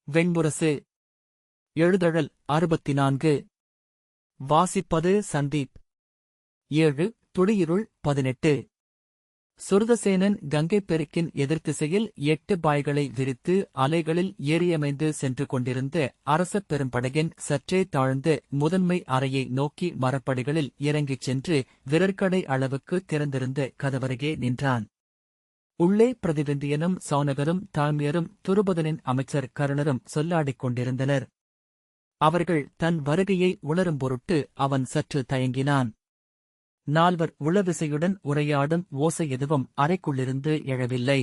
வெண்முரசு. எழுதழல் 64. வாசிப்பது சந்தீப். 7. துளியிருள் 18. சுருதசேனன் கங்கைப் பெருக்கின் எதிர்த்திசையில் 8 பாய்களை விரித்து அலைகளில் ஏறியமைந்து சென்று கொண்டிருந்த அரசப் பெரும்படையின் சற்றே தாழ்ந்த முதன்மை அறையை நோக்கி மரப்படிகளில் இறங்கிச் சென்று விரற்கடை அளவுக்கு திறந்திருந்த கதவருகே நின்றான். உள்ளே பிரதிவிந்தியனும் சௌனகரும் தாமியரும் துருபதனின் அமைச்சர் கருணரும் சொல்லாடிக் கொண்டிருந்தனர். அவர்கள் தன் வருகையை உணரும் பொருட்டு அவன் சற்று தயங்கினான். 4 உளவிசையுடன் உரையாடும் ஓசை எதுவும் அறைக்குள்ளிருந்து எழவில்லை.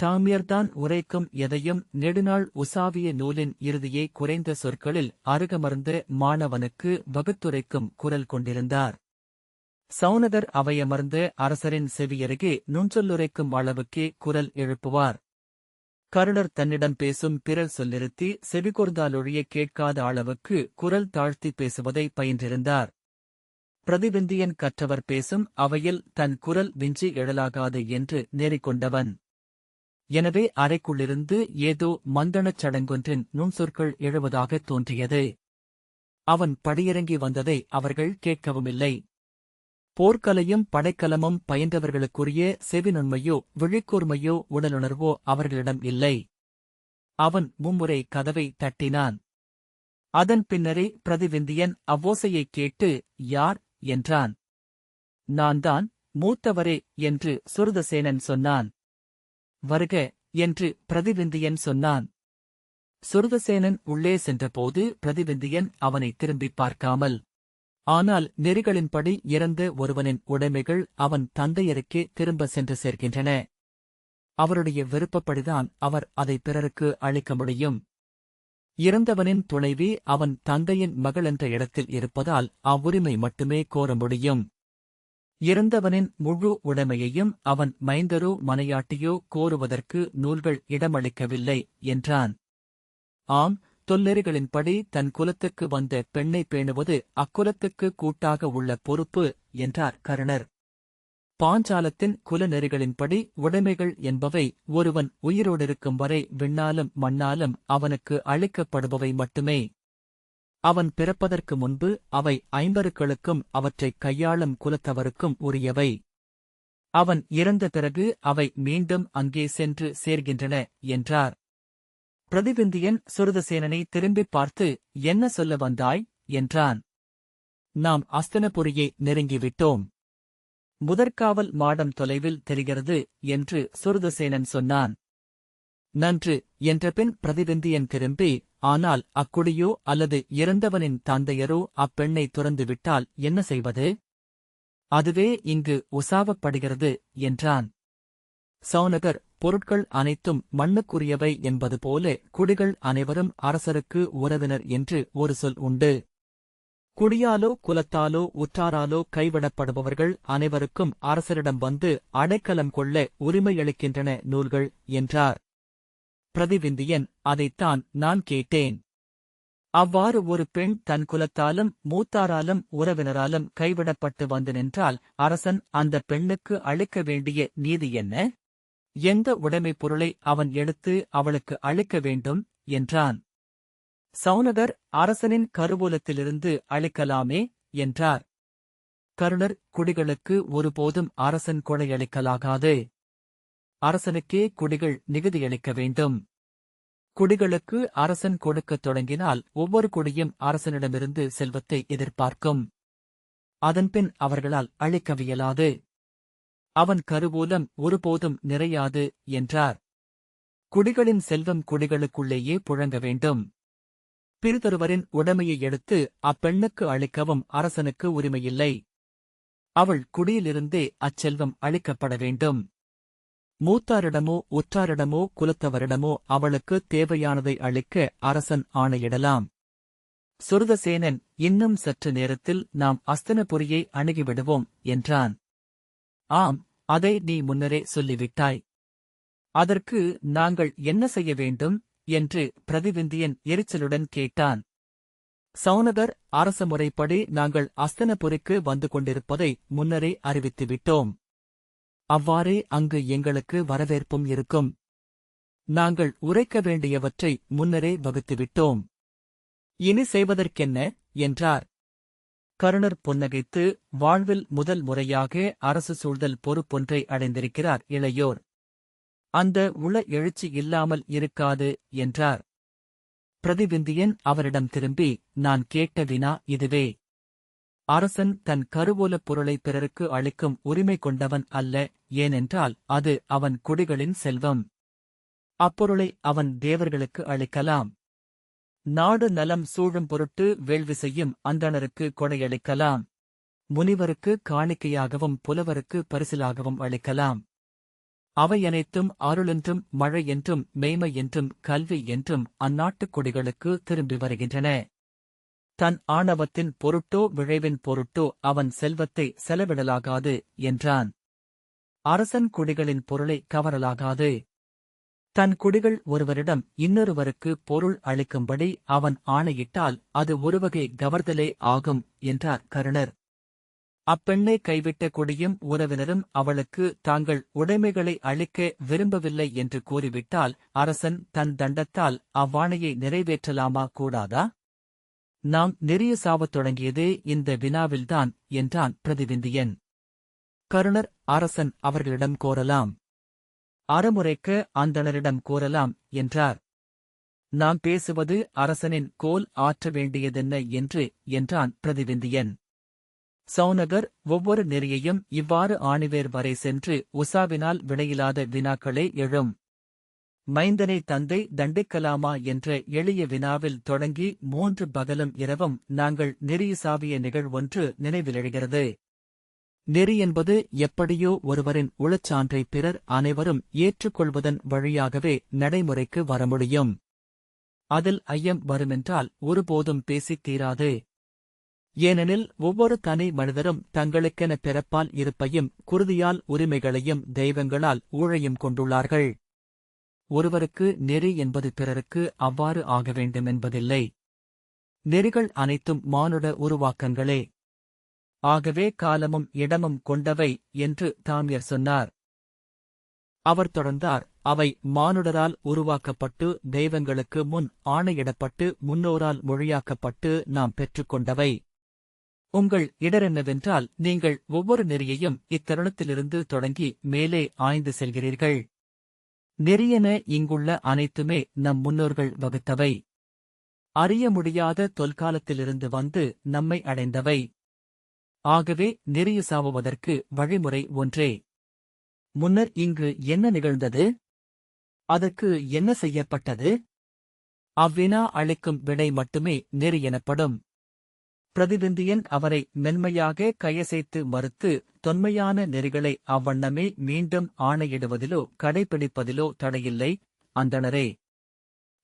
தாமியர்தான் உரைக்கும் எதையும் நெடுநாள் உசாவிய நூலின் இறுதியை குறைந்த சொற்களில் அருகமர்ந்த மாணவனுக்கு வகுத்துரைக்கும் குரல் கொண்டிருந்தார். சௌனகர் அவையமர்ந்த அரசரின் செவியருகே நுண்சொல்லுரைக்கும் அளவுக்கே குரல் எழுப்புவார். கருணர் தன்னிடம் பேசும் பிறர் சொல்லிருத்தி செவிகொர்ந்தாலொழிய கேட்காத அளவுக்கு குரல் தாழ்த்தி பேசுவதை பயின்றிருந்தார். பிரதிவிந்தியன் கற்றவர் பேசும் அவையில் தன் குரல் விஞ்சி எழலாகாது என்று நேரிக்கொண்டவன். எனவே அறைக்குள்ளிருந்து ஏதோ மந்தணச் சடங்கொன்றின் நுண்சொற்கள் எழுவதாகத் தோன்றியது. அவன் படியிறங்கி வந்ததை அவர்கள் கேட்கவுமில்லை. போர்க்கலையும் படைக்கலமும் பயின்றவர்களுக்குரிய செவிநுண்மையோ விழிக்கூர்மையோ உடலுணர்வோ அவர்களிடம் இல்லை. அவன் மும்முறை கதவை தட்டினான். அதன் பின்னரே பிரதிவிந்தியன் அவ்வோசையைக் கேட்டு, யார் என்றான். நான்தான், மூத்தவரே என்று சுருதசேனன் சொன்னான். வருக என்று பிரதிவிந்தியன் சொன்னான். சுருதசேனன் உள்ளே சென்றபோது பிரதிவிந்தியன் அவனை திரும்பிப் பார்க்காமல், ஆனால் நெறிகளின்படி இறந்த ஒருவனின் உடைமைகள் அவன் தந்தையருக்கே திரும்ப சென்று சேர்க்கின்றன. அவருடைய விருப்பப்படிதான் அவர் அதை பிறருக்கு அளிக்க முடியும். இறந்தவனின் துணைவி அவன் தந்தையின் மகள் என்ற இடத்தில் இருப்பதால் அவ்வுரிமை மட்டுமே கோர முடியும். இறந்தவனின் முழு உடைமையையும் அவன் மைந்தரோ மனையாட்டியோ கோருவதற்கு நூல்கள் இடமளிக்கவில்லை என்றான். ஆம், தொல்லெறிகளின்படி தன் குலத்துக்கு வந்த பெண்ணை பேணுவது அக்குலத்துக்கு கூட்டாக உள்ள பொறுப்பு என்றார் கருணர். பாஞ்சாலத்தின் குலநெறிகளின்படி உடைமைகள் என்பவை ஒருவன் உயிரோடிருக்கும் வரை விண்ணாலும் மண்ணாலும் அவனுக்கு அளிக்கப்படுபவை மட்டுமே. அவன் பிறப்பதற்கு முன்பு அவை ஐம்பருக்களுக்கும் அவற்றைக் கையாளும் குலத்தவருக்கும் உரியவை. அவன் இறந்த பிறகு அவை மீண்டும் அங்கே சென்று சேர்கின்றன என்றார். பிரதிவிந்தியன் சுருதசேனனை திரும்பிப் பார்த்து, என்ன சொல்ல வந்தாய் என்றான். நாம் அஸ்தனபுரியை நெருங்கிவிட்டோம். முதற்காவல் மாடம் தொலைவில் தெரிகிறது என்று சுருதசேனன் சொன்னான். நன்று என்றபின் பிரதிவிந்தியன் திரும்பி, ஆனால் அக்குடியோ அல்லது இறந்தவனின் தந்தையரோ அப்பெண்ணை துறந்துவிட்டால் என்ன செய்வது? அதுவே இங்கு உசாவப்படுகிறது என்றான். சௌனகர், பொருட்கள் அனைத்தும் மண்ணுக்குரியவை என்பது போல குடிகள் அனைவரும் அரசருக்கு உறவினர் என்று ஒரு சொல் உண்டு. குடியாலோ குலத்தாலோ உற்றாராலோ கைவிடப்படுபவர்கள் அனைவருக்கும் அரசரிடம் வந்து அடைக்கலம் கொள்ள உரிமையளிக்கின்றன நூல்கள் என்றார். பிரதிவிந்தியன், அதைத்தான் நான் கேட்டேன். அவ்வாறு ஒரு பெண் தன் குலத்தாலும் மூத்தாராலும் உறவினராலும் கைவிடப்பட்டு வந்து நின்றால் அரசன் அந்த பெண்ணுக்கு அளிக்க வேண்டிய நீதி என்ன? எந்த உடைமைப் பொருளை அவன் எடுத்து அவளுக்கு அளிக்க வேண்டும் என்றான். சௌனகர், அரசனின் கருவூலத்திலிருந்து அளிக்கலாமே என்றார். கருணர், குடிகளுக்கு ஒருபோதும் அரசன் கொடையளிக்கலாகாது. அரசனுக்கே குடிகள் நிகுதியளிக்க வேண்டும். குடிகளுக்கு அரசன் கொடுக்கத் தொடங்கினால் ஒவ்வொரு குடியும் அரசனிடமிருந்து செல்வத்தை எதிர்பார்க்கும். அதன்பின் அவர்களால் அளிக்கவியலாது. அவன் கருவூலம் ஒருபோதும் நிறையாது என்றார். குடிகளின் செல்வம் குடிகளுக்குள்ளேயே புழங்க வேண்டும். பிறிதொருவரின் உடைமையை எடுத்து அப்பெண்ணுக்கு அளிக்கவும் அரசனுக்கு உரிமையில்லை. அவள் குடியிலிருந்தே அச்செல்வம் அளிக்கப்பட வேண்டும். மூத்தாரிடமோ உற்றாரிடமோ குலத்தவரிடமோ அவளுக்கு தேவையானதை அளிக்க அரசன் ஆணையிடலாம். சுருதசேனன், இன்னும் சற்று நேரத்தில் நாம் அஸ்தனபுரியை அணுகிவிடுவோம் என்றான். ஆம், அதை நீ முன்னரே சொல்லிவிட்டாய். அதற்கு நாங்கள் என்ன செய்ய வேண்டும் என்று பிரதிவிந்தியன் எரிச்சலுடன் கேட்டான். சௌனகர், அரச முறைப்படி நாங்கள் அஸ்தனபுரிக்கு வந்து கொண்டிருப்பதை முன்னரே அறிவித்துவிட்டோம். அவ்வாறே அங்கு எங்களுக்கு வரவேற்பும் இருக்கும். நாங்கள் உரைக்க வேண்டியவற்றை முன்னரே வகுத்துவிட்டோம். இனி செய்வதற்கென்ன என்றார். கருணர் புன்னகைத்து, வாழ்வில் முதல் முறையாக அரசு சூழ்தல் பொறுப்பொன்றை அடைந்திருக்கிறார் இளையோர். அந்த உள எழுச்சி இல்லாமல் இருக்காது என்றார். பிரதிவிந்தியன் அவரிடம் திரும்பி, நான் கேட்ட வினா இதுவே. அரசன் தன் கருவூலப் பொருளை பிறருக்கு அளிக்கும் உரிமை கொண்டவன் அல்ல, ஏனென்றால் அது அவன் குடிகளின் செல்வம். அப்பொருளை அவன் தேவர்களுக்கு அளிக்கலாம். நாடு நலம் சூழும் பொருட்டு வேள்வி செய்யும் அந்தணருக்கு கொடையளிக்கலாம். முனிவருக்கு காணிக்கையாகவும் புலவருக்கு பரிசிலாகவும் அளிக்கலாம். அவையனைத்தும் அருளென்றும் மழை என்றும் மெய்மை என்றும் கல்வி என்றும் அந்நாட்டுக் குடிகளுக்கு திரும்பி வருகின்றன. தன் ஆணவத்தின் பொருட்டோ விழைவின் பொருட்டோ அவன் செல்வத்தை செலவிடலாகாது என்றான். அரசன் குடிகளின் பொருளை கவரலாகாது. தன் குடிகள் ஒருவரிடம் இன்னொருவருக்கு பொருள் அளிக்கும்படி அவன் ஆணையிட்டால் அது ஒருவகை கவர்தலே ஆகும் என்றார் கருணர். அப்பெண்ணை கைவிட்ட குடியும் உறவினரும் அவளுக்கு தாங்கள் உடைமைகளை அளிக்க விரும்பவில்லை என்று கூறிவிட்டால் அரசன் தன் தண்டத்தால் அவ்வாணையை நிறைவேற்றலாமா கூடாதா? நாம் நெறிய சாவத் தொடங்கியதே இந்த வினாவில்தான் என்றான் பிரதிவிந்தியன். கருணர், அரசன் அவர்களிடம் கோரலாம். அறமுறைக்க அந்தணரிடம் கோரலாம் என்றார். நாம் பேசுவது அரசனின் கோல் ஆற்ற வேண்டியதென்ன என்றான் பிரதிவிந்தியன். சௌனகர், ஒவ்வொரு நெறியையும் இவ்வாறு ஆணிவேர் வரை சென்று உசாவினால் விடையிலாத வினாக்களே எழும். மைந்தனை தந்தை தண்டிக்கலாமா என்ற எளிய வினாவில் தொடங்கி 3 பகலும் இரவும் நாங்கள் நெறிய சாவிய நிகழ்வொன்று நினைவிலெழுகிறது. நெறி என்பது எப்படியோ ஒருவரின் உளச்சான்றை பிறர் அனைவரும் ஏற்றுக்கொள்வதன் வழியாகவே நடைமுறைக்கு வர முடியும். அதில் ஐயம் வருமென்றால் ஒருபோதும் பேசித் தீராது. ஏனெனில் ஒவ்வொரு தனி மனிதரும் தங்களுக்கென பிறப்பால் இருப்பையும் குருதியால் உரிமைகளையும் தெய்வங்களால் ஊழையும் கொண்டுள்ளார்கள். ஒருவருக்கு நெறி என்பது பிறருக்கு அவ்வாறு ஆக வேண்டுமென்பதில்லை. நெறிகள் அனைத்தும் மானுட உருவாக்கங்களே. ஆகவே காலமும் இடமும் கொண்டவை என்று தாமியர் சொன்னார். அவர் தொடர்ந்தார், அவை மானுடரால் உருவாக்கப்பட்டு தெய்வங்களுக்கு முன் ஆணையிடப்பட்டு முன்னோரால் மொழியாக்கப்பட்டு நாம் பெற்றுக்கொண்டவை. உங்கள் இடரென்னவென்றால் நீங்கள் ஒவ்வொரு நெறியையும் இத்தருணத்திலிருந்து தொடங்கி மேலே ஆய்ந்து செல்கிறீர்கள். நெறியென இங்குள்ள அனைத்துமே நம் முன்னோர்கள் வகுத்தவை. அறிய முடியாத தொல்காலத்திலிருந்து வந்து நம்மை அடைந்தவை. ஆகவே நெறிய சாவுவதற்கு வழிமுறை ஒன்றே. முன்னர் இங்கு என்ன நிகழ்ந்தது? அதற்கு என்ன செய்யப்பட்டது? அவ்வினா அளிக்கும் விடை மட்டுமே நெறி எனப்படும். பிரதிவிந்தியன் அவரை மென்மையாக கையசைத்து மறுத்து, தொன்மையான நெறிகளை அவ்வண்ணமே மீண்டும் ஆணையிடுவதிலோ கடைபிடிப்பதிலோ தடையில்லை, அந்தணரே.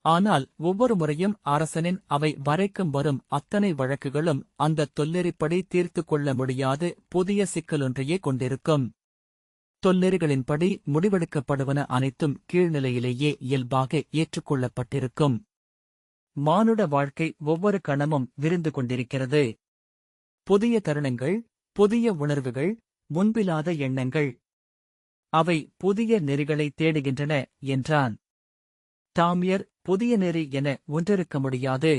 ஆனால் ஒவ்வொரு முறையும் அரசனின் அவை வரைக்கும் வரும் அத்தனை வழக்குகளும் அந்த தொல்நெறிப்படி தீர்த்து கொள்ள முடியாது புதிய சிக்கலொன்றையே கொண்டிருக்கும். தொல்நெறிகளின்படி முடிவெடுக்கப்படுவன அனைத்தும் கீழ்நிலையிலேயே இயல்பாக ஏற்றுக்கொள்ளப்பட்டிருக்கும். மானுட வாழ்க்கை ஒவ்வொரு கணமும் விரிந்து கொண்டிருக்கிறது. புதிய தருணங்கள், புதிய உணர்வுகள், முன்பில்லாத எண்ணங்கள். அவை புதிய நெறிகளை தேடுகின்றன என்றான். தாமியர், புதிய நெறி என ஒன்றிருக்க முடியாது.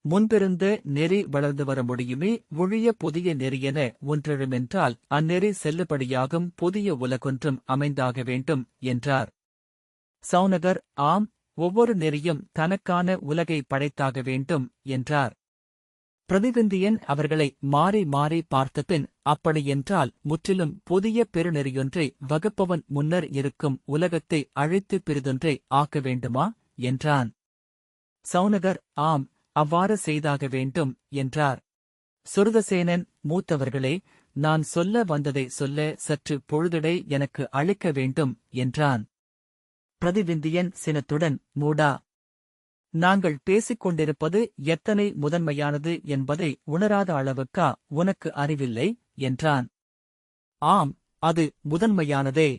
முன்பிருந்த நெறி வளர்ந்து வர முடியுமே ஒழிய புதிய நெறியென ஒன்றெழுமென்றால் அந்நெறி செல்லுபடியாகும் புதிய உலகொன்றும் அமைந்தாக வேண்டும் என்றார். சௌனகர், ஆம், ஒவ்வொரு நெறியும் தனக்கான உலகை படைத்தாக வேண்டும் என்றார். பிரதிவிந்தியன் அவர்களை மாறி மாறி பார்த்தபின், அப்படியென்றால் முற்றிலும் புதிய பெருநெறியொன்றை வகுப்பவன் முன்னர் இருக்கும் உலகத்தை அழித்து பிறிதொன்றை ஆக்க வேண்டுமா என்றான். சௌனகர், ஆம், அவ்வாறு செய்தாக வேண்டும் என்றார். சுருதசேனன், மூத்தவர்களே, நான் சொல்ல வந்ததை சொல்ல சற்று பொழுதிடை எனக்கு அளிக்க வேண்டும் என்றான். பிரதிவிந்தியன் சினத்துடன், மூடா, நாங்கள் பேசிக் கொண்டிருப்பது எத்தனை முதன்மையானது என்பதை உணராத அளவுக்கா உனக்கு அறிவில்லை என்றான். ஆம், அது முதன்மையானதே.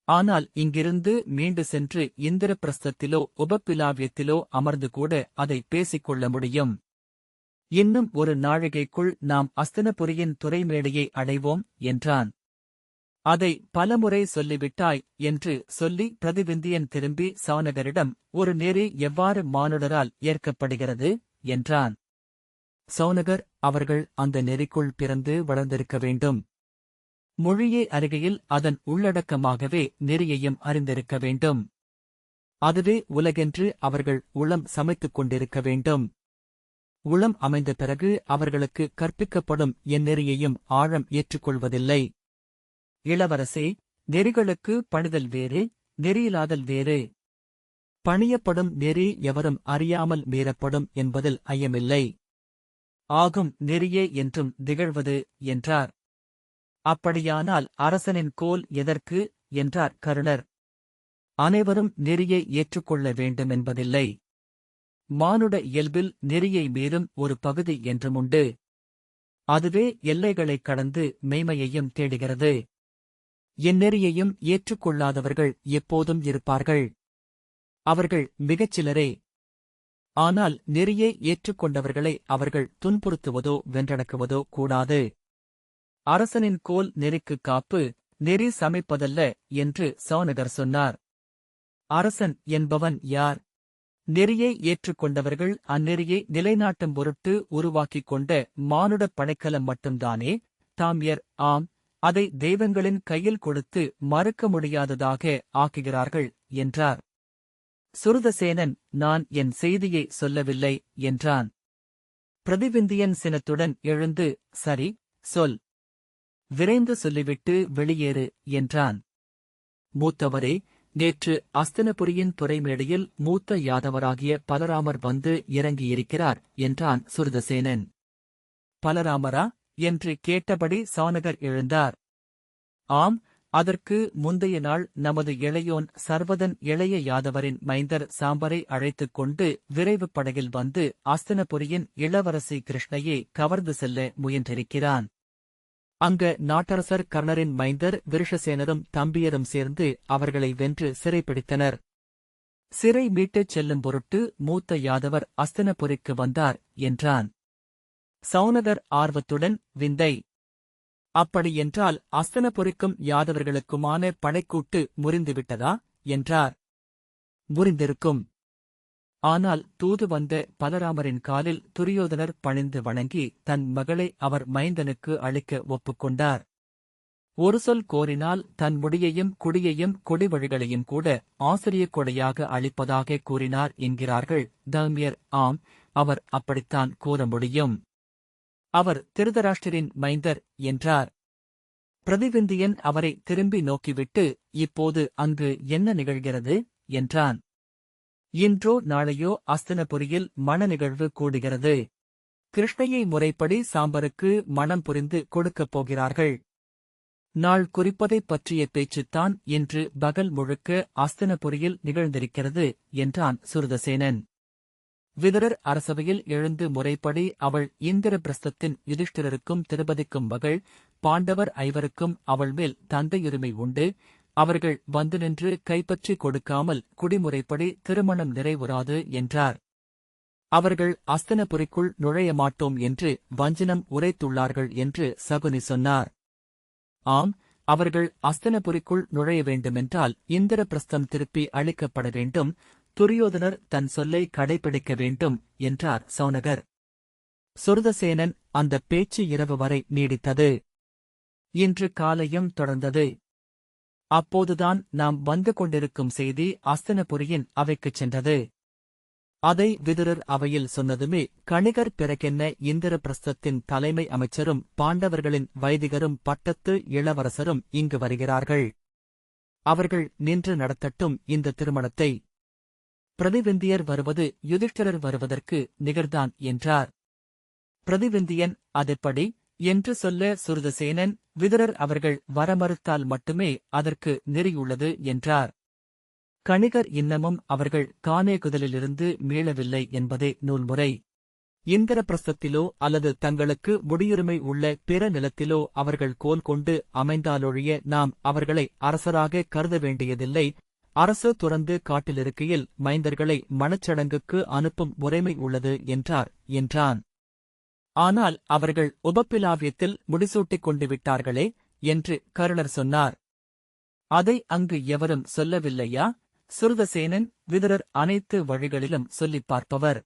ஆனால் இங்கிருந்து மீண்டு சென்று இந்திரபிரஸ்தத்திலோ உபப்பிலாவியத்திலோ அமர்ந்து கூட அதை பேசிக்கொள்ள முடியும். இன்னும் ஒரு நாழிகைக்குள் நாம் அஸ்தினபுரியின் துறைமேடையை அடைவோம் என்றான். அதை பலமுறை சொல்லிவிட்டாய் என்று சொல்லி பிரதிவிந்தியன் திரும்பி சௌனகரிடம், ஒரு நெறி எவ்வாறு மானுடரால் ஏற்கப்படுகிறது என்றான். சௌனகர், அவர்கள் அந்த நெறிக்குள் பிறந்து வளர்ந்திருக்க வேண்டும். மொழியே அறிகையில் அதன் உள்ளடக்கமாகவே நெறியையும் அறிந்திருக்க வேண்டும். அதுவே உலகென்று அவர்கள் உளம் சமைத்துக் கொண்டிருக்க வேண்டும். உளம் அமைந்த பிறகு அவர்களுக்கு கற்பிக்கப்படும் எந்நெறியையும் ஆழம் ஏற்றுக்கொள்வதில்லை. இளவரசே, நெறிகளுக்கு பணிதல் வேறு, நெறியிலாதல் வேறு. பணியப்படும் நெறி எவரும் அறியாமல் மீறப்படும் என்பதில் ஐயமில்லை. ஆகும் நெறியே என்றும் திகழ்வது என்றார். அப்படியானால் அரசனின் கோல் எதற்கு என்றார் கருணர். அனைவரும் நெறியை ஏற்றுக்கொள்ள வேண்டுமென்பதில்லை. மானுட இயல்பில் நெறியை மீறும் ஒரு பகுதி என்றுமுண்டு. அதுவே எல்லைகளைக் கடந்து மெய்மையையும் தேடுகிறது. எந்நெறியையும் ஏற்றுக்கொள்ளாதவர்கள் எப்போதும் இருப்பார்கள். அவர்கள் மிகச்சிலரே. ஆனால் நெறியை ஏற்றுக்கொண்டவர்களை அவர்கள் துன்புறுத்துவதோ வென்றடக்குவதோ கூடாது. அரசனின் கோல் நெறிக்குக் காப்பு, நெறி சமைப்பதல்ல என்று சௌனகர் சொன்னார். அரசன் என்பவன் யார்? நெறியை ஏற்றுக்கொண்டவர்கள் அந்நெறியை நிலைநாட்டும் பொருட்டு உருவாக்கிக் கொண்ட மானுடப் படைக்கலம் மட்டும்தானே. தாம்யர், ஆம், அதை தெய்வங்களின் கையில் கொடுத்து மறுக்க முடியாததாக ஆக்குகிறார்கள் என்றார். சுருதசேனன், நான் என் செய்தியை சொல்லவில்லை என்றான். பிரதிவிந்தியன் சினத்துடன் எழுந்து, சரி, சொல். விரைந்து சொல்லிவிட்டு வெளியேறு என்றான். மூத்தவரே, நேற்று அஸ்தினபுரியின் துறைமேடையில் மூத்த யாதவராகிய பலராமர் வந்து இறங்கியிருக்கிறார் என்றான் சுருதசேனன். பலராமரா என்று கேட்டபடி சௌனகர் எழுந்தார். ஆம், அதற்கு முந்தைய நாள் நமது இளையோன் சர்வதன் இளைய யாதவரின் மைந்தர் சாம்பரை அழைத்துக் கொண்டு விரைவு படகில் வந்து அஸ்தினபுரியின் இளவரசி கிருஷ்ணையை கவர்ந்து செல்ல முயன்றிருக்கிறான். அங்க நாட்டரசர் கர்ணரின் மைந்தர் விருஷசேனரும் தம்பியரும் சேர்ந்து அவர்களை வென்று சிறைப்பிடித்தனர். சிறை மீட்டுச் செல்லும் பொருட்டு மூத்த யாதவர் அஸ்தினபுரிக்கு வந்தார் என்றான். சௌனகர் ஆர்வத்துடன், விந்தை! அப்படியென்றால் அஸ்தினபுரிக்கும் யாதவர்களுக்குமான படைக்கூட்டு முறிந்துவிட்டதா என்றார். முறிந்திருக்கும். ஆனால் தூது வந்த பலராமரின் காலில் துரியோதனர் பணிந்து வணங்கி தன் மகளை அவர் மைந்தனுக்கு அளிக்க ஒப்புக்கொண்டார். ஒரு சொல் கோரினால் தன் முடியையும் குடியையும் கொடிவழிகளையும் கூட ஆசிரியக் கொடையாக அளிப்பதாக கூறினார் என்கிறார்கள் தௌமியர். ஆம், அவர் அப்படித்தான் கூற முடியும். அவர் திருதராஷ்டிரின் மைந்தர் என்றார். பிரதிவிந்தியன் அவரை திரும்பி நோக்கிவிட்டு, இப்போது அங்கு என்ன நிகழ்கிறது என்றான். இன்றோ நாளையோ அஸ்தினபுரியில் மண நிகழ்வு கூடுகிறது. கிருஷ்ணையை முறைப்படி சாம்பருக்கு மணம் புரிந்து கொடுக்கப் போகிறார்கள். நாள் குறிப்பதைப் பற்றிய பேச்சுத்தான் இன்று பகல் முழுக்க அஸ்தினபுரியில் நிகழ்ந்திருக்கிறது என்றான் சுருதசேனன். விதுரர் அரசவையில் எழுந்து முறைப்படி அவள் இந்திரபிரஸ்தத்தின் யுதிஷ்டிரருக்கும் திருபதிக்கும் மகள், பாண்டவர் ஐவருக்கும் அவள் மேல் தந்தையுரிமை உண்டு. அவர்கள் வந்து நின்று கைப்பற்றி கொடுக்காமல் குடிமுறைப்படி திருமணம் நிறைவுறாது என்றார். அவர்கள் அஸ்தினபுரிக்குள் நுழைய மாட்டோம் என்று வஞ்சனம் உரைத்துள்ளார்கள் என்று சகுனி சொன்னார். ஆம், அவர்கள் அஸ்தினபுரிக்குள் நுழைய வேண்டுமென்றால் இந்திரபிரஸ்தம் திருப்பி அளிக்கப்பட வேண்டும். துரியோதனர் தன் சொல்லை கடைபிடிக்க வேண்டும் என்றார் சௌனகர். சுருதசேனன், அந்தப் பேச்சு இரவு வரை நீடித்தது. இன்று காலையும் தொடர்ந்தது. அப்போதுதான் நாம் வந்து கொண்டிருக்கும் செய்தி அஸ்தினபுரியின் அவைக்குச் சென்றது. அதை விதுரர் அவையில் சொன்னதுமே, கணிகர் பிறகென்ன இந்திரபிரஸ்தத்தின் தலைமை அமைச்சரும் பாண்டவர்களின் வைதிகரும் பட்டத்து இளவரசரும் இங்கு வருகிறார்கள். அவர்கள் நின்று நடத்தட்டும் இந்த திருமணத்தை. பிரதிவிந்தியர் வருவது யுதிஷ்டிரர் வருவதற்கு நிகர்தான் என்றார். பிரதிவிந்தியன், அதெப்படி என்று சொல்ல சுருதசேனன், விதுரர் அவர்கள் வரமறுத்தால் மட்டுமே அதற்கு நெறியுள்ளது என்றார். கணிகர் இன்னமும் அவர்கள் கானேகுதலிலிருந்து மீளவில்லை என்பதே நூல்முறை. இந்திரபிரஸ்தத்திலோ அல்லது தங்களுக்கு முடியுரிமை உள்ள பிற நிலத்திலோ அவர்கள் கோல் கொண்டு அமைந்தாலொழிய நாம் அவர்களை அரசராக கருத வேண்டியதில்லை. அரசு துறந்து காட்டிலிருக்கையில் மைந்தர்களை மணச்சடங்குக்கு அனுப்பும் முறைமை உள்ளது என்றான். ஆனால் அவர்கள் உபப்பிலாவியத்தில் முடிசூட்டிக் கொண்டு விட்டார்களே என்று கருணர் சொன்னார். அதை அங்கு எவரும் சொல்லவில்லையா? சுருதசேனன் விதுரர் அனைத்து வழிகளிலும் சொல்லிப் பார்ப்பவர்.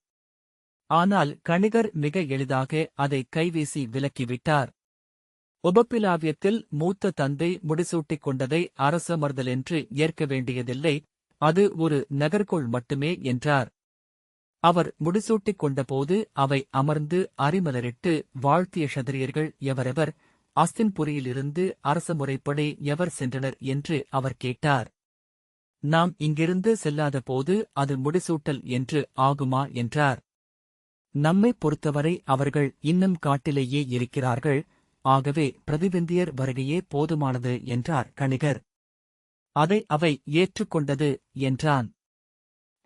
ஆனால் கணிகர் மிக எளிதாக அதை கைவீசி விலக்கிவிட்டார். உபப்பிலாவியத்தில் மூத்த தந்தை முடிசூட்டிக் கொண்டதை அரசமர்தலென்று ஏற்க வேண்டியதில்லை, அது ஒரு நகர்கோள் மட்டுமே என்றார். அவர் முடிசூட்டிக் கொண்டபோது அவை அமர்ந்து அரிமலரிட்டு வாழ்த்திய க்ஷத்திரியர்கள் எவரெவர், அஸ்தின்புரியிலிருந்து அரச முறைப்படி எவர் சென்றனர் என்று அவர் கேட்டார். நாம் இங்கிருந்து செல்லாதபோது அது முடிசூட்டல் என்று ஆகுமா என்றார். நம்மைப் பொறுத்தவரை அவர்கள் இன்னும் காட்டிலேயே இருக்கிறார்கள், ஆகவே பிரதிவிந்தியர் வருகையே போதுமானது என்றார் கணிகர். அதை அவை ஏற்றுக்கொண்டது என்றான்.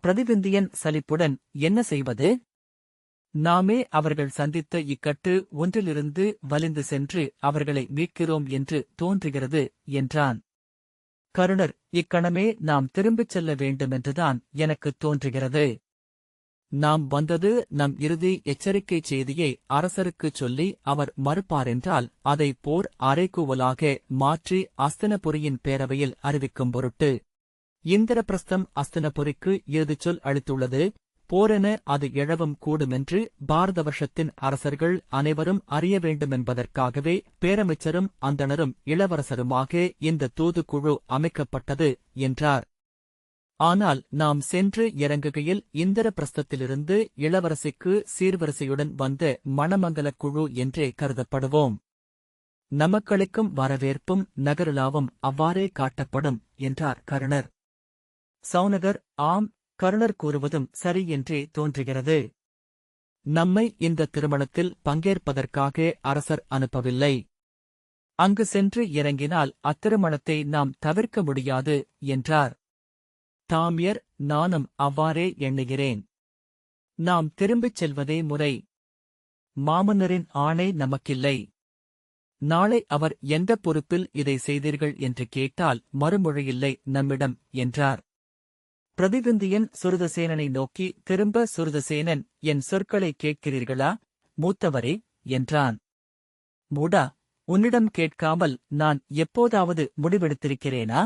பிரதிவிந்தியன் சலிப்புடன், என்ன செய்வது? நாமே அவர்கள் சந்தித்த இக்கட்டு ஒன்றிலிருந்து வலிந்து சென்று அவர்களை மீட்கிறோம் என்று தோன்றுகிறது என்றான். கருணர், இக்கணமே நாம் திரும்பிச் செல்ல வேண்டுமென்றுதான் எனக்குத் தோன்றுகிறது. நாம் வந்தது நம் இறுதி எச்சரிக்கைச் செய்தியை அரசருக்குச் சொல்லி அவர் மறுப்பாரென்றால் அதை போர் அறைகூவலாக மாற்றி அஸ்தினபுரியின் பேரவையில் அறிவிக்கும் பொருட்டு. இந்திரபிரஸ்தம் அஸ்தினபுரிக்கு இறுதிச்சொல் அளித்துள்ளது. போரென அது எழவும் கூடுமென்று பாரதவர்ஷத்தின் அரசர்கள் அனைவரும் அறிய வேண்டுமென்பதற்காகவே பேரமைச்சரும் அந்தணரும் இளவரசருமாக இந்த தூதுக்குழு அமைக்கப்பட்டது என்றார். ஆனால் நாம் சென்று இறங்குகையில் இந்திரபிரஸ்தத்திலிருந்து இளவரசிக்கு சீர்வரிசையுடன் வந்த மணமங்கலக் குழு என்றே கருதப்படுவோம். நமக்களிக்கும் வரவேற்பும் நகருலாவும் அவ்வாறே காட்டப்படும் என்றார் கருணர். சௌனகர், ஆம், கருணர் கூறுவதும் சரி என்றே தோன்றுகிறது. நம்மை இந்த திருமணத்தில் பங்கேற்பதற்காக அரசர் அனுப்பவில்லை. அங்கு சென்று இறங்கினால் அத்திருமணத்தை நாம் தவிர்க்க முடியாது என்றார். தாமியர், நானும் அவ்வாறே எண்ணுகிறேன். நாம் திரும்பிச் செல்வதே முறை. மாமன்னரின் ஆணை நமக்கில்லை. நாளை அவர் எந்த பொறுப்பில் இதை செய்தீர்கள் என்று கேட்டால் மறுமொழியில்லை நம்மிடம் என்றார். பிரதிவிந்தியன் சுருதசேனனை நோக்கி திரும்ப, சுருதசேனன், என் சொற்களை கேட்கிறீர்களா மூத்தவரே என்றான். மூடா, உன்னிடம் கேட்காமல் நான் எப்போதாவது முடிவெடுத்திருக்கிறேனா?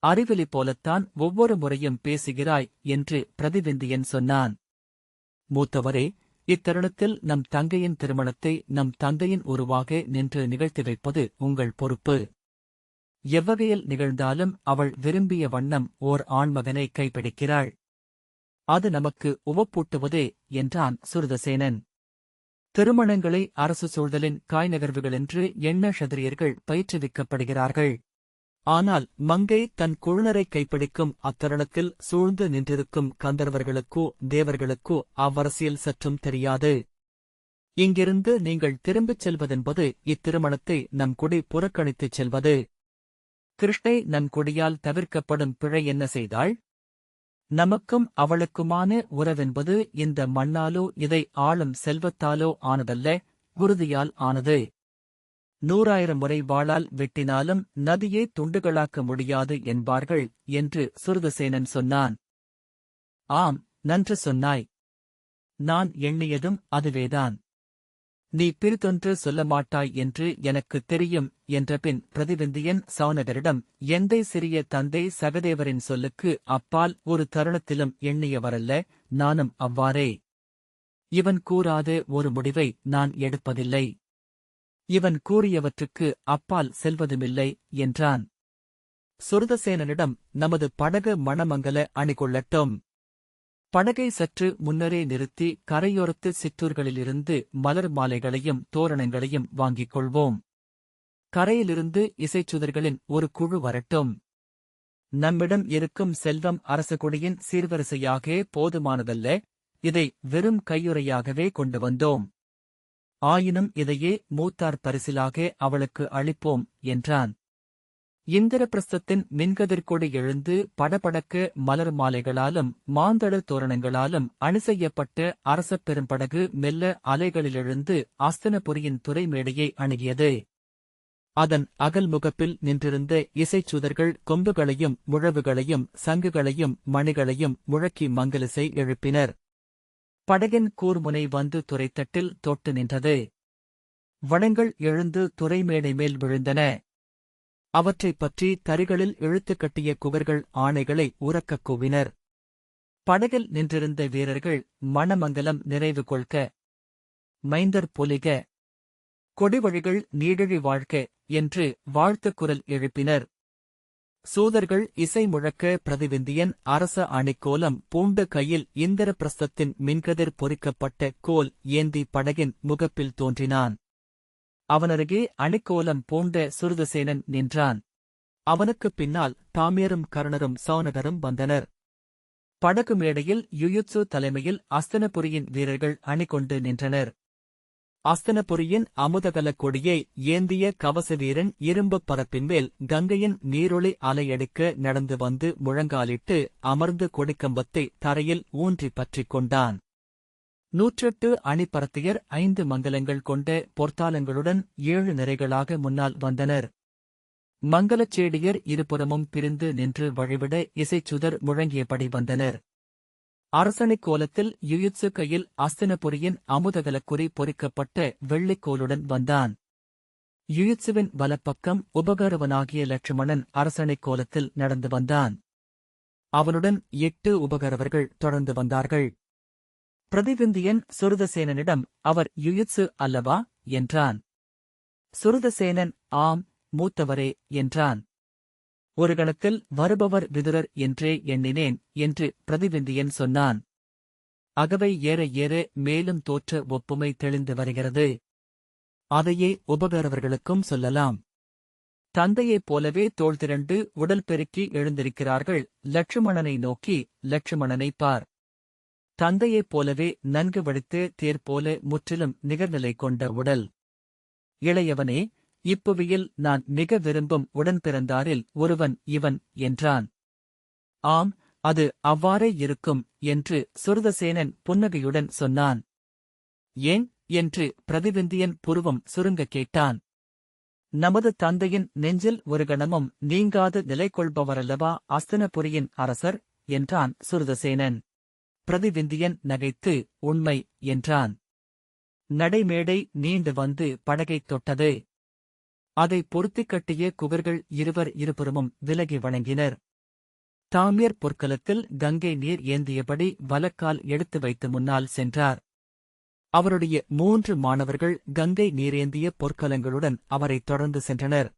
அறிவிலி போலத்தான் ஒவ்வொரு முறையும் பேசுகிறாய் என்று பிரதிவிந்தியன் சொன்னான். மூத்தவரே, இத்தருணத்தில் நம் தங்கையின் திருமணத்தை நம் தந்தையின் உருவாக நின்று நிகழ்த்தி வைப்பது உங்கள் பொறுப்பு. எவ்வகையில் நிகழ்ந்தாலும் அவள் விரும்பிய வண்ணம் ஓர் ஆண்மகனை கைப்பிடிக்கிறாள். அது நமக்கு உவப்பூட்டுவதே என்றான் சுருதசேனன். திருமணங்களை அரசு சூழலின் காய்நகர்வுகளென்று எண்ண க்ஷத்திரியர்கள் பயிற்றுவிக்கப்படுகிறார்கள். ஆனால் மங்கை தன் குழுனரை கைப்பிடிக்கும் அத்தருணத்தில் சூழ்ந்து நின்றிருக்கும் கந்தர்வர்களுக்கோ தேவர்களுக்கோ அவ்வரசியல் சற்றும் தெரியாது. இங்கிருந்து நீங்கள் திரும்பிச் செல்வதென்பது இத்திருமணத்தை நம் குடி புறக்கணித்துச் செல்வது. கிருஷ்ணை நன் குடியால் தவிர்க்கப்படும் பிழை என்ன செய்தாள்? நமக்கும் அவளுக்குமான உறவென்பது இந்த மண்ணாலோ இதை ஆளும் செல்வத்தாலோ ஆனதல்ல, குருதியால் ஆனது. 100,000 முறை வாளால் வெட்டினாலும் நதியை துண்டுகளாக்க முடியாது என்பார்கள் என்று சுருதசேனன் சொன்னான். ஆம், நன்று சொன்னாய். நான் எண்ணியதும் அதுவேதான். நீ பிரிதொன்று சொல்ல மாட்டாய் என்று எனக்குத் தெரியும் என்றபின் பிரதிவிந்தியன் சௌனகரிடம், எந்தை சிறிய தந்தை சகதேவரின் சொல்லுக்கு அப்பால் ஒரு தருணத்திலும் எண்ணியவரல்ல, நானும் அவ்வாறே. இவன் கூறாத ஒரு முடிவை நான் எடுப்பதில்லை. இவன் கூறியவற்றுக்கு அப்பால் செல்வதுமில்லை என்றான். சுருதசேனனிடம், நமது படகு மணமங்கல அணிகொள்ளட்டும். படகை சற்று முன்னரே நிறுத்தி கரையோரத்து சிற்றூர்களிலிருந்து மலர் மாலைகளையும் தோரணங்களையும் வாங்கிக் கொள்வோம். கரையிலிருந்து இசைச்சுதர்களின் ஒரு குழு வரட்டும். நம்மிடம் இருக்கும் செல்வம் அரசகுடியின் சீர்வரிசையாக போதுமானதல்ல, இதை வெறும் கையுறையாகவே கொண்டு வந்தோம். ஆயினும் இதையே மூத்தார் பரிசிலாக அவளுக்கு அளிப்போம் என்றான். இந்திரபிரஸ்தத்தின் மின்கதிர்கொடி எழுந்து படபடக்க மலர் மாலைகளாலும் மாந்தளர் தோரணங்களாலும் அணி செய்யப்பட்ட அரசப் பெரும்படகு மெல்ல அலைகளிலெழுந்து அஸ்தினபுரியின் துறைமேடையை அணுகியது. அதன் அகல்முகப்பில் நின்றிருந்த இசைச்சுதர்கள் கொம்புகளையும் முழவுகளையும் சங்குகளையும் மணிகளையும் முழக்கி மங்கலிசை எழுப்பினர். படகின் கூர்முனை வந்து துறைத்தட்டில் தொட்டு நின்றது. வடங்கள் எழுந்து துறைமேடை மேல் விழுந்தன. அவற்றைப் பற்றி தறிகளில் இழுத்துக் கட்டிய குகர்கள் ஆணைகளை உரக்கக் கூவினர். படகில் நின்றிருந்த வீரர்கள் மணமங்கலம் நிறைவு கொள்க, மைந்தர் பொலிக, கொடிவழிகள் நீடழி வாழ்க என்று வாழ்த்துக் குரல் எழுப்பினர். சூதர்கள் இசை முழக்க பிரதிவிந்தியன் அரச அணிக்கோலம் பூண்ட கையில் இந்திரபிரஸ்தத்தின் மின்கதிர் பொறிக்கப்பட்ட கோல் ஏந்தி படகின் முகப்பில் தோன்றினான். அவனருகே அணிக்கோலம் பூண்ட சுருதசேனன் நின்றான். அவனுக்குப் பின்னால் தாமியரும் கர்ணரும் சௌனகரும் வந்தனர். படகு மேடையில் யுயுத்சு தலைமையில் அஸ்தனபுரியின் வீரர்கள் அணிகொண்டு நின்றனர். அஸ்தனபுரியின் அமுதகலக் கொடியை ஏந்திய கவச வீரன் இரும்புப் பரப்பின்மேல் கங்கையின் நீரொளி அலையடிக்க நடந்து வந்து முழங்காலிட்டு அமர்ந்து கொடிக்கம்பத்தை தரையில் ஊன்றிப் பற்றிக் கொண்டான். 108 அணிப்பரத்தியர் 5 மங்கலங்கள் கொண்ட பொற்தாளங்களுடன் 7 நிறைகளாக முன்னால் வந்தனர். மங்கலச் சேடியர் இருபுறமும் பிரிந்து நின்று வழிவிட இசைச்சுதர் முழங்கியபடி வந்தனர். அரசணிக் கோலத்தில் யுயுத்சு கையில் அஸ்தினபுரியின் அமுதகலக்குறி பொறிக்கப்பட்ட வெள்ளிக்கோலுடன் வந்தான். யுயுத்சுவின் வலப்பக்கம் உபகரவனாகிய லட்சுமணன் அரசணிக் கோலத்தில் நடந்து வந்தான். அவனுடன் 8 உபகரவர்கள் தொடர்ந்து வந்தார்கள். பிரதிவிந்தியன் சுருதசேனனிடம், அவர் யுயுத்சு அல்லவா என்றான். சுருதசேனன், ஆம் மூத்தவரே என்றான். ஒரு கணத்தில் வருபவர் விதுரர் என்றே எண்ணினேன் என்று பிரதிவிந்தியன் சொன்னான். அகவை ஏற ஏற மேலும் தோற்ற ஒப்புமை தெளிந்து வருகிறது. அதையே உபகரவர்களுக்கும் சொல்லலாம். தந்தையைப் போலவே தோள் திரண்டு உடல் பெருக்கி எழுந்திருக்கிறார்கள். லட்சுமணனை நோக்கி, லட்சுமணனை பார். தந்தையைப் போலவே நன்கு வடித்து தேர்போல முற்றிலும் நிகர்நிலை கொண்ட உடல். இளையவனே, இப்புவியில் நான் மிக விரும்பும் உடன்பிறந்தாரில் ஒருவன் இவன் என்றான். ஆம், அது அவ்வாறே இருக்கும் என்று சுருதசேனன் புன்னகையுடன் சொன்னான். ஏன் என்று பிரதிவிந்தியன் புருவம் சுருங்க கேட்டான். நமது தந்தையின் நெஞ்சில் ஒரு கணமும் நீங்காது நிலை கொள்பவரல்லவா அஸ்தினபுரியின் அரசர் என்றான் சுருதசேனன். பிரதிவிந்தியன் நகைத்து, உண்மை என்றான். நடைமேடை நீண்டு வந்து படகைத் தொட்டது. அதை பொருத்திக் கட்டிய குகர்கள் இருபுறமும் விலகி வணங்கினர். தாமியர் பொற்கலத்தில் கங்கை நீர் ஏந்தியபடி வலக்கால் எடுத்து வைத்து முன்னால் சென்றார். அவருடைய 3 மாணவர்கள் கங்கை நீரேந்திய பொற்கலங்களுடன் அவரைத் தொடர்ந்து சென்றனர்.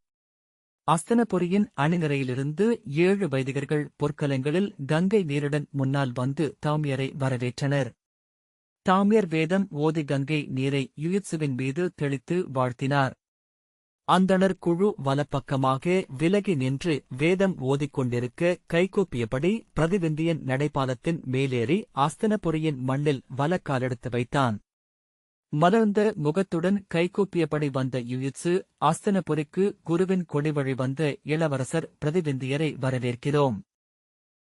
அஸ்தனபுரியின் அணிநிரையிலிருந்து 7 வைதிகர்கள் பொற்கலங்களில் கங்கை நீருடன் முன்னால் வந்து தாமியரை வரவேற்றனர். தாமியர் வேதம் ஓதி கங்கை நீரை யுயுத்சுவின் மீது தெளித்து வாழ்த்தினார். அந்தணர் குழு வலப்பக்கமாக விலகி நின்று வேதம் ஓதிக்கொண்டிருக்க கைகூப்பியபடி பிரதிவிந்தியன் நடைபாலத்தின் மேலேறி அஸ்தனபுரியின் மண்ணில் வலக்காலெடுத்து வைத்தான். மலர்ந்த முகத்துடன் கைகூப்பியபடி வந்த யுயுத்சு, அஸ்தனபுரிக்கு குருவின் கொடிவழி வந்த இளவரசர் பிரதிவிந்தியரை வரவேற்கிறோம்.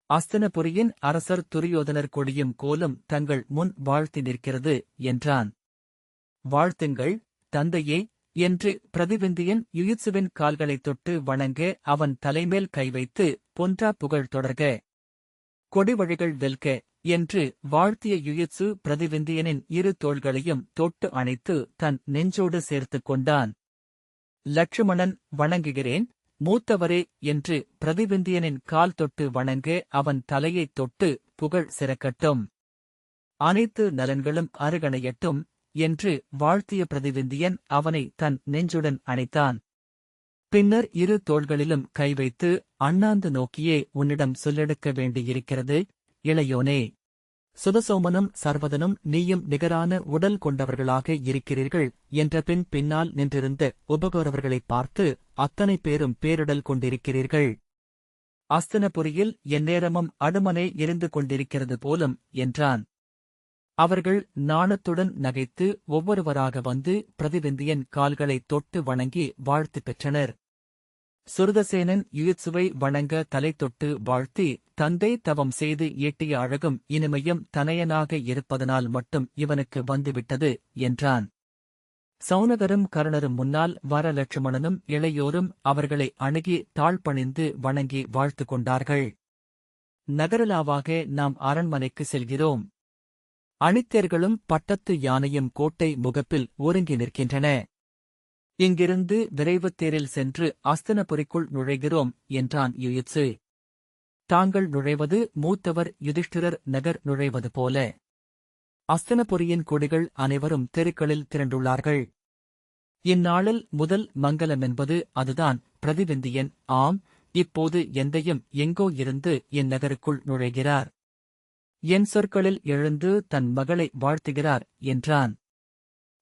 அஸ்தனபுரியின் அரசர் துரியோதனர் கொடியும் கோலும் தங்கள் முன் வாழ்த்தி நிற்கிறது என்றான். வாழ்த்துங்கள் தந்தையே என்று பிரதிவிந்தியன் யுயுத்சுவின் கால்களைத் தொட்டு வணங்க அவன் தலைமேல் கைவைத்து, பொன்றா புகழ் தொடர்க, கொடிவழிகள் வெல்க என்று வாழ்த்திய யுயுத்சு பிரதிவிந்தியனின் 2 தோள்களையும் தொட்டு அணைத்து தன் நெஞ்சோடு சேர்த்துக் கொண்டான். லட்சுமணன், வணங்குகிறேன் மூத்தவரே என்று பிரதிவிந்தியனின் கால் தொட்டு வணங்க அவன் தலையைத் தொட்டு, புகழ் சிறக்கட்டும், அனைத்து நலன்களும் அருகணையட்டும் என்று வாழ்த்திய பிரதிவிந்தியன் அவனை தன் நெஞ்சுடன் அணைத்தான். பின்னர் 2 தோள்களிலும் கைவைத்து அண்ணாந்து நோக்கியே, உன்னிடம் சொல்லெடுக்க வேண்டியிருக்கிறது இளையோனே. சுதசோமனும் சர்வதனும் நீயும் நிகரான உடல் கொண்டவர்களாக இருக்கிறீர்கள் என்ற பின்னால் நின்றிருந்த உபகோரவர்களைப் பார்த்து, அத்தனை பேரும் பேரிடல் கொண்டிருக்கிறீர்கள். அஸ்தனபுரியில் எந்நேரமும் அடுமனை எரிந்து கொண்டிருக்கிறது போலும் என்றான். அவர்கள் நாணத்துடன் நகைத்து ஒவ்வொருவராக வந்து பிரதிவிந்தியன் கால்களைத் தொட்டு வணங்கி வாழ்த்து பெற்றனர். சுருதசேனன் யுயுத்சுவை வணங்க தலை தொட்டு வாழ்த்தி, தந்தை தவம் செய்து ஈட்டிய அழகும் இனிமையும் தனையனாக இருப்பதனால் மட்டும் இவனுக்கு வந்துவிட்டது என்றான். சௌனகரும் கர்ணரும் முன்னால் வர லட்சுமணனும் இளையோரும் அவர்களை அணுகி தாழ்பணிந்து வணங்கி வாழ்த்து கொண்டார்கள். நகரலாவாக நாம் அரண்மனைக்கு செல்கிறோம். அணித்தேர்களும் பட்டத்து யானையும் கோட்டை முகப்பில் ஒருங்கி நிற்கின்றன. இங்கிருந்து விரைவுத் தேரில் சென்று அஸ்தினபுரிக்குள் நுழைகிறோம் என்றான் யுயுத்சு. தாங்கள் நுழைவது மூத்தவர் யுதிஷ்டிரர் நகர் நுழைவது போல. அஸ்தினபுரியின் குடிகள் அனைவரும் தெருக்களில் திரண்டுள்ளார்கள். இந்நாளில் முதல் மங்கலமென்பது அதுதான். பிரதிவிந்தியன், ஆம், இப்போது எந்தையும் எங்கோ இருந்து என் நகருக்குள் நுழைகிறார். என் சொற்களில் எழுந்து தன் மகளை வாழ்த்துகிறார் என்றான்.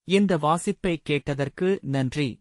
இந்த வாசிப்பை கேட்டதற்கு நன்றி.